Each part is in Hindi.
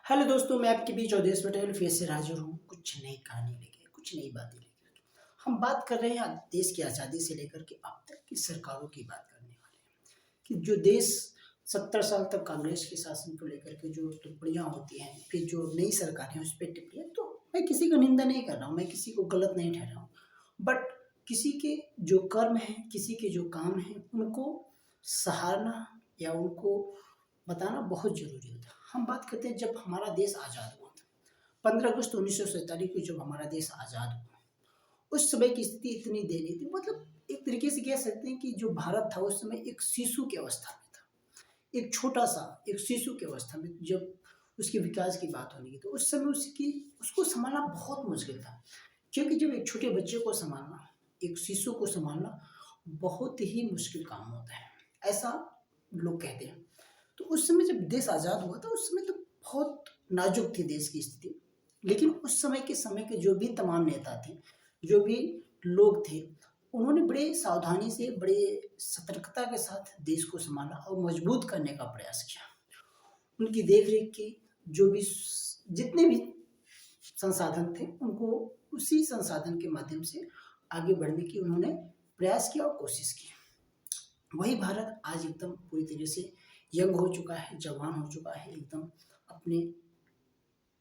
हेलो दोस्तों, मैं आपके बीच अवधेश पटेल फिर से हाजिर हूँ कुछ नई कहानी लेके, कुछ नई बातें लेकर के। हम बात कर रहे हैं आज देश की आज़ादी से लेकर के अब तक की सरकारों की बात करने वाले हैं कि जो देश 70 साल तक कांग्रेस के शासन को लेकर के जो टिप्पणियाँ होती हैं, फिर जो नई सरकार है उस पर टिप्पणियाँ, तो मैं किसी का निंदा नहीं कर रहा हूँ, मैं किसी को गलत नहीं ठहरा हूँ। बट किसी के जो कर्म हैं, किसी के जो काम हैं, उनको सराहना या उनको बताना बहुत ज़रूरी होता है। हम बात करते हैं जब हमारा देश आज़ाद हुआ था, 15 अगस्त 1947 को जब हमारा देश आज़ाद हुआ, उस समय की स्थिति इतनी दयनीय थी। मतलब एक तरीके से कह सकते हैं कि जो भारत था उस समय एक शिशु की अवस्था में था, एक छोटा सा एक शिशु की अवस्था में। जब उसके विकास की बात होने की तो उस समय उसको संभालना बहुत मुश्किल था, क्योंकि जब एक छोटे बच्चे को संभालना, एक शिशु को संभालना बहुत ही मुश्किल काम होता है, ऐसा लोग कहते हैं। तो उस समय जब देश आज़ाद हुआ था उस समय तो बहुत नाजुक थी देश की स्थिति। लेकिन उस समय के जो भी तमाम नेता थे, जो भी लोग थे, उन्होंने बड़े सावधानी से, बड़े सतर्कता के साथ देश को संभाला और मजबूत करने का प्रयास किया। उनकी देख रेख की जो भी जितने भी संसाधन थे, उनको उसी संसाधन के माध्यम से आगे बढ़ने की उन्होंने प्रयास किया और कोशिश की। वही भारत आज एकदम पूरी तरह से यंग हो चुका है, जवान हो चुका है,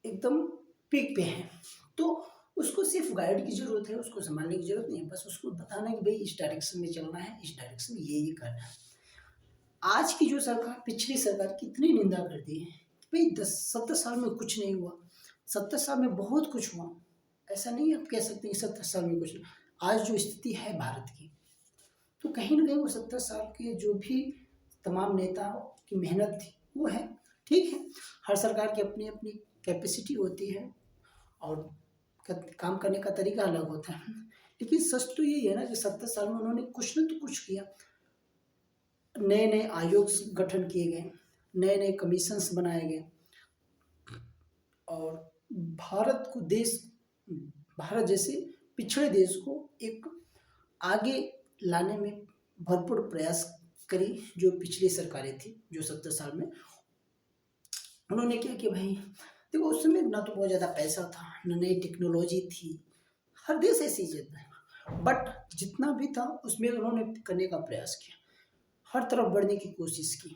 एकदम पीक पे है। तो उसको सिर्फ गाइड की ज़रूरत है, उसको संभालने की ज़रूरत नहीं है, बस उसको बताना है कि भाई इस डायरेक्शन में चलना है, इस डायरेक्शन में ये करना है। आज की जो सरकार पिछली सरकार की इतनी निंदा करती है कि भाई 10-70 साल में कुछ नहीं हुआ, 70 साल में बहुत कुछ हुआ। ऐसा नहीं आप कह सकते कि 70 साल में कुछ नहीं। आज जो स्थिति है भारत की, तो कहीं न कहीं वो 70 साल के जो भी तमाम नेताओं की मेहनत थी वो है। ठीक है, हर सरकार की अपनी-अपनी कैपेसिटी होती है और काम करने का तरीका अलग होता है। लेकिन सच तो यही है ना कि 70 साल में उन्होंने कुछ न तो कुछ किया। नए-नए आयोग गठन किए गए, नए-नए कमीशन्स बनाए गए और भारत को देश भारत जैसे पिछड़े देश को एक आगे लाने में भरपूर प्रयास करी जो पिछली सरकारें थी, जो 70 साल में उन्होंने क्या किया भाई। देखो उस समय ना तो बहुत ज़्यादा पैसा था, ना नई टेक्नोलॉजी थी, हर देश ऐसे ही चलता है। बट जितना भी था उसमें उन्होंने करने का प्रयास किया, हर तरफ बढ़ने की कोशिश की।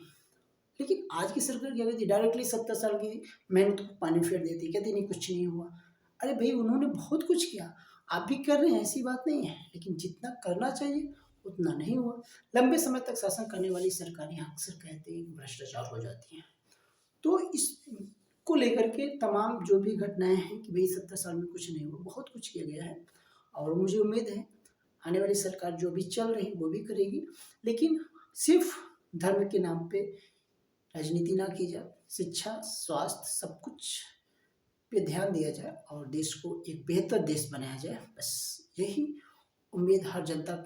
लेकिन आज की सरकार क्या कहती है, डायरेक्टली 70 साल की मेहनत को पानी फेर देती है, कहती नहीं कुछ नहीं हुआ। अरे भाई उन्होंने बहुत कुछ किया, आप भी कर रहे हैं, ऐसी बात नहीं है, लेकिन जितना करना चाहिए उतना नहीं हुआ। लंबे समय तक शासन करने वाली सरकारें अक्सर कहते हैं कि भ्रष्टाचार हो जाती हैं। तो इसको लेकर के तमाम जो भी घटनाएं हैं कि भाई 70 साल में कुछ नहीं हुआ, बहुत कुछ किया गया है और मुझे उम्मीद है आने वाली सरकार जो भी चल रही वो भी करेगी। लेकिन सिर्फ धर्म के नाम पे राजनीति ना की जाए, शिक्षा, स्वास्थ्य सब कुछ पे ध्यान दिया जाए और देश को एक बेहतर देश बनाया जाए। बस यही उम्मीद हर जनता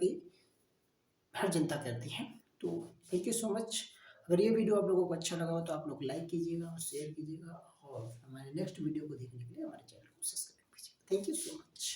करती है। तो थैंक यू सो मच। अगर ये वीडियो आप लोगों को अच्छा लगा हो तो आप लोग लाइक कीजिएगा और शेयर कीजिएगा और हमारे नेक्स्ट वीडियो को देखने के लिए हमारे चैनल को सब्सक्राइब कीजिएगा। Thank you so much.